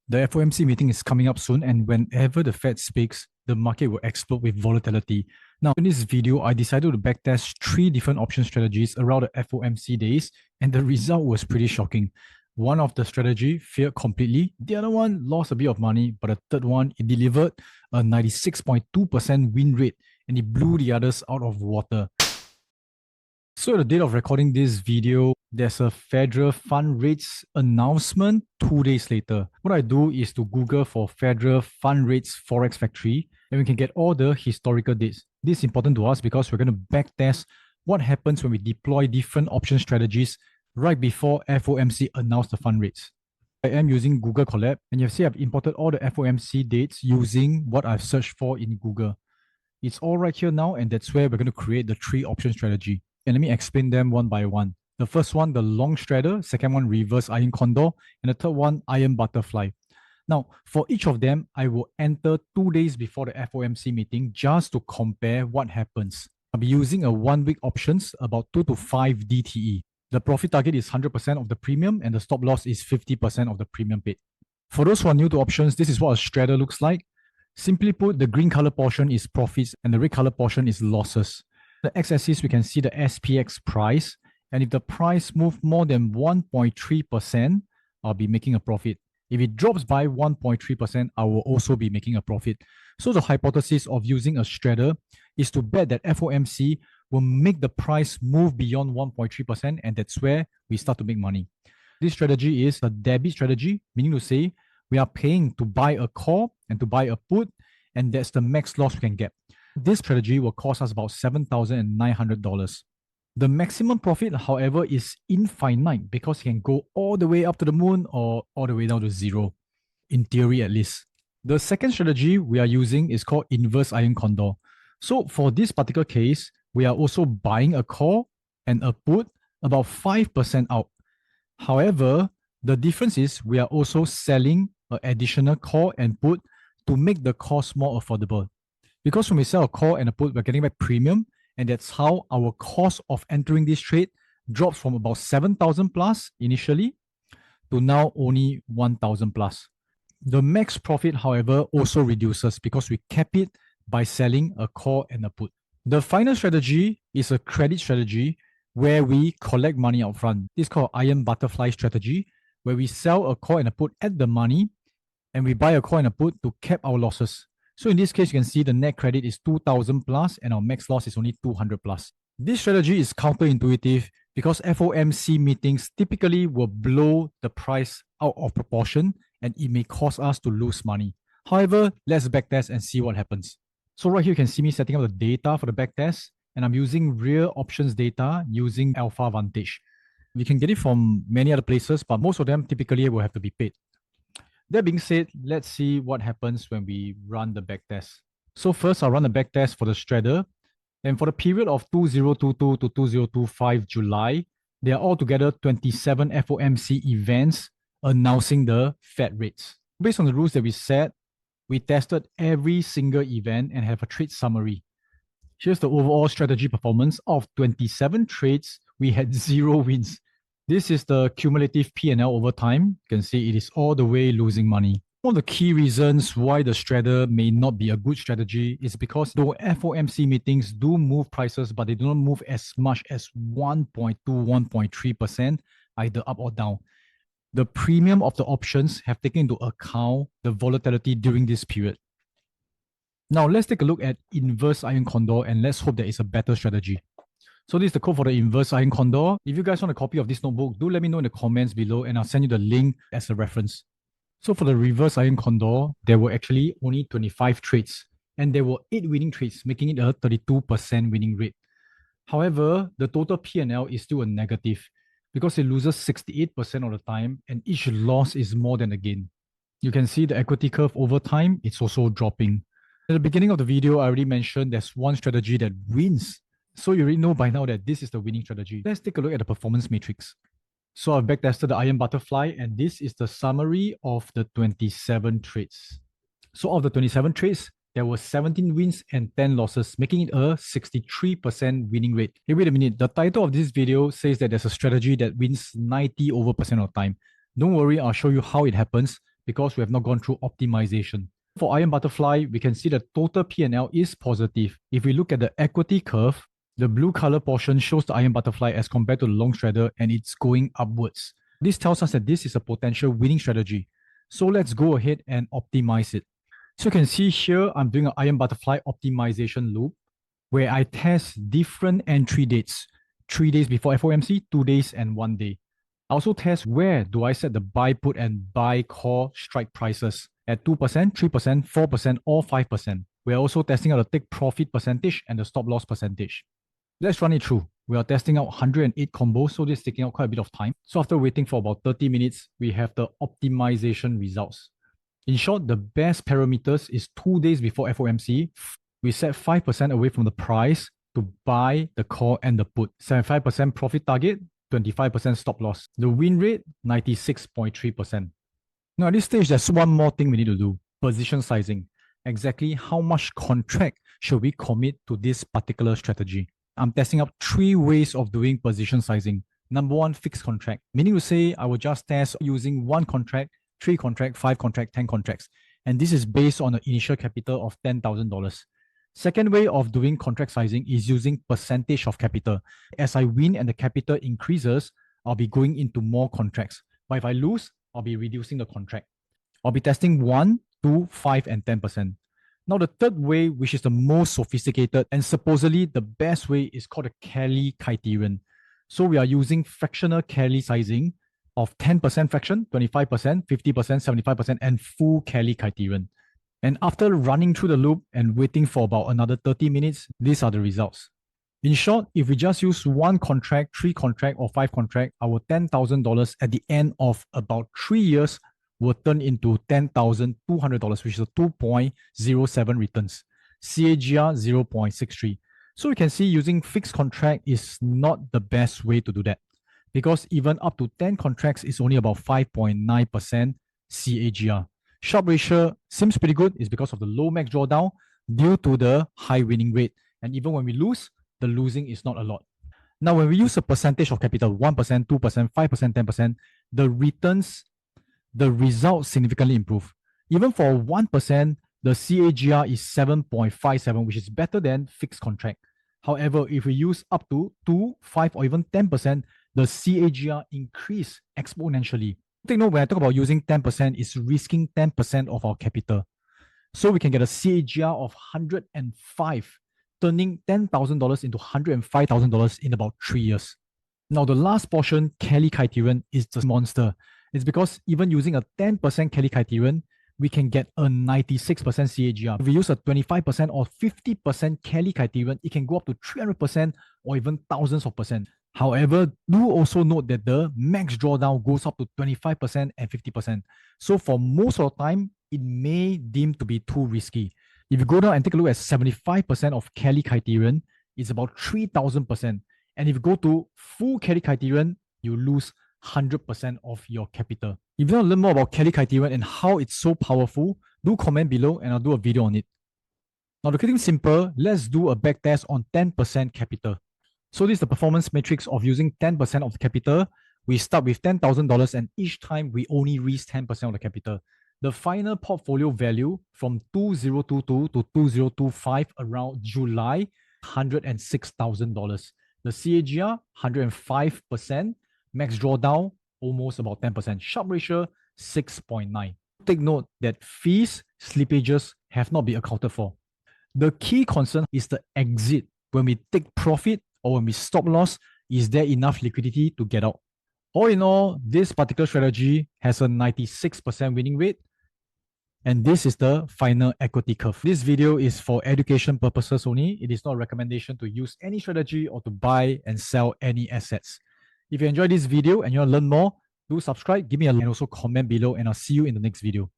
The FOMC meeting is coming up soon, and whenever the Fed speaks, the market will explode with volatility. Now, in this video, I decided to backtest 3 different option strategies around the FOMC days, and the result was pretty shocking. One of the strategy failed completely. The other one lost a bit of money, but the third one, it delivered a 96.2% win rate, and it blew the others out of water. So at the date of recording this video, there's a federal fund rates announcement 2 days later. What I do is to Google for federal fund rates forex factory, and we can get all the historical dates. This is important to us because we're going to backtest what happens when we deploy different option strategies right before FOMC announced the fund rates. I am using Google Colab, and you see I've imported all the FOMC dates using what I've searched for in Google. It's all right here now, and that's where we're going to create the 3 option strategy. And let me explain them one by one. The first one, the long straddle. Second one, reverse iron condor. And the third one, iron butterfly. Now, for each of them, I will enter 2 days before the FOMC meeting just to compare what happens. I'll be using a 1-week options, about 2 to 5 DTE. The profit target is 100% of the premium, and the stop loss is 50% of the premium paid. For those who are new to options, this is what a straddle looks like. Simply put, the green color portion is profits and the red color portion is losses. The x-axis, we can see the SPX price. And if the price moves more than 1.3%, I'll be making a profit. If it drops by 1.3%, I will also be making a profit. So the hypothesis of using a straddle is to bet that FOMC will make the price move beyond 1.3%, and that's where we start to make money. This strategy is a debit strategy, meaning to say we are paying to buy a call and to buy a put, and that's the max loss we can get. This strategy will cost us about $7,900. The maximum profit, however, is infinite because it can go all the way up to the moon or all the way down to zero, in theory at least. The second strategy we are using is called inverse iron condor. So for this particular case, we are also buying a call and a put about 5% out. However, the difference is we are also selling an additional call and put to make the cost more affordable. Because when we sell a call and a put, we're getting back premium, and that's how our cost of entering this trade drops from about 7,000 plus initially to now only 1,000 plus. The max profit, however, also reduces because we cap it by selling a call and a put. The final strategy is a credit strategy where we collect money upfront. This is called iron butterfly strategy, where we sell a call and a put at the money, and we buy a call and a put to cap our losses. So in this case, you can see the net credit is 2,000 plus and our max loss is only 200 plus. This strategy is counterintuitive because FOMC meetings typically will blow the price out of proportion and it may cause us to lose money. However, let's backtest and see what happens. So right here, you can see me setting up the data for the backtest, and I'm using real options data using Alpha Vantage. We can get it from many other places, but most of them typically will have to be paid. That being said, let's see what happens when we run the backtest. So first, I'll run the backtest for the straddle. And for the period of 2022 to 2025 July, there are altogether 27 FOMC events announcing the Fed rates. Based on the rules that we set, we tested every single event and have a trade summary. Here's the overall strategy performance. Of 27 trades, we had 0 wins. This is the cumulative P&L over time. You can see it is all the way losing money. One of the key reasons why the straddle may not be a good strategy is because though FOMC meetings do move prices, but they do not move as much as 1.2, 1.3% either up or down. The premium of the options have taken into account the volatility during this period. Now let's take a look at inverse iron condor, and let's hope that it's a better strategy. So this is the code for the inverse iron condor. If you guys want a copy of this notebook, do let me know in the comments below and I'll send you the link as a reference. So for the reverse iron condor, there were actually only 25 trades and there were 8 winning trades, making it a 32% winning rate. However, the total P&L is still a negative because it loses 68% of the time and each loss is more than a gain. You can see the equity curve over time, it's also dropping. At the beginning of the video, I already mentioned there's one strategy that wins. So you already know by now that this is the winning strategy. Let's take a look at the performance matrix. So I've backtested the iron butterfly, and this is the summary of the 27 trades. So of the 27 trades, there were 17 wins and 10 losses, making it a 63% winning rate. Hey, wait a minute. The title of this video says that there's a strategy that wins 90% of the time. Don't worry, I'll show you how it happens. because we have not gone through optimization. For Iron Butterfly, we can see the total P&L is positive. If we look at the equity curve, the blue color portion shows the Iron Butterfly as compared to the long straddle, and it's going upwards. This tells us that this is a potential winning strategy. So let's go ahead and optimize it. So you can see here, I'm doing an Iron Butterfly optimization loop where I test different entry dates, 3 days before FOMC, 2 days, and 1 day. I also test where do I set the buy put and buy call strike prices at 2%, 3%, 4%, or 5%. We're also testing out the take profit percentage and the stop loss percentage. Let's run it through. We are testing out 108 combos, so this is taking out quite a bit of time. So after waiting for about 30 minutes, we have the optimization results. In short, the best parameters is 2 days before FOMC. We set 5% away from the price to buy the call and the put. 75% profit target, 25% stop loss. The win rate, 96.3%. Now at this stage, there's one more thing we need to do. Position sizing. Exactly how much contract should we commit to this particular strategy? I'm testing out 3 ways of doing position sizing. Number 1, fixed contract. Meaning to say, I will just test using 1 contract, 3 contract, 5 contract, 10 contracts. And this is based on an initial capital of $10,000. Second way of doing contract sizing is using percentage of capital. As I win and the capital increases, I'll be going into more contracts. But if I lose, I'll be reducing the contract. I'll be testing 1, 2, 5, and 10%. Now, the third way, which is the most sophisticated and supposedly the best way, is called the Kelly criterion. So we are using fractional Kelly sizing of 10% fraction, 25%, 50%, 75%, and full Kelly criterion. And after running through the loop and waiting for about another 30 minutes, these are the results. In short, if we just use 1 contract, 3 contract, or 5 contract, our $10,000 at the end of about 3 years will turn into $10,200, which is a 2.07 returns. CAGR 0.63. So you can see using fixed contract is not the best way to do that, because even up to 10 contracts is only about 5.9% CAGR. Sharp ratio seems pretty good. It's because of the low max drawdown due to the high winning rate. And even when we lose, the losing is not a lot. Now, when we use a percentage of capital, 1%, 2%, 5%, 10%, the returns, the results significantly improve. Even for 1%, the CAGR is 7.57, which is better than fixed contract. However, if we use up to 2, 5, or even 10%, the CAGR increase exponentially. Take note, when I talk about using 10%, it's risking 10% of our capital. So we can get a CAGR of 105, turning $10,000 into $105,000 in about 3 years. Now, the last portion, Kelly criterion, is the monster. It's because even using a 10% Kelly criterion, we can get a 96% CAGR. If we use a 25% or 50% Kelly criterion, it can go up to 300% or even thousands of percent. However, do also note that the max drawdown goes up to 25% and 50%. So for most of the time, it may deem to be too risky. If you go down and take a look at 75% of Kelly criterion, it's about 3,000%. And if you go to full Kelly criterion, you lose 100% of your capital. If you want to learn more about Kelly criterion and how it's so powerful, do comment below and I'll do a video on it. Now, to keep things simple, let's do a backtest on 10% capital. So this is the performance matrix of using 10% of the capital. We start with $10,000 and each time we only risk 10% of the capital. The final portfolio value from 2022 to 2025 around July, $106,000. The CAGR, 105%. Max drawdown, almost about 10%. Sharp ratio, 6.9. Take note that fees, slippages have not been accounted for. The key concern is the exit. When we take profit or when we stop loss, is there enough liquidity to get out? All in all, this particular strategy has a 96% winning rate. And this is the final equity curve. This video is for education purposes only. It is not a recommendation to use any strategy or to buy and sell any assets. If you enjoyed this video and you want to learn more, do subscribe, give me a like, and also comment below, and I'll see you in the next video.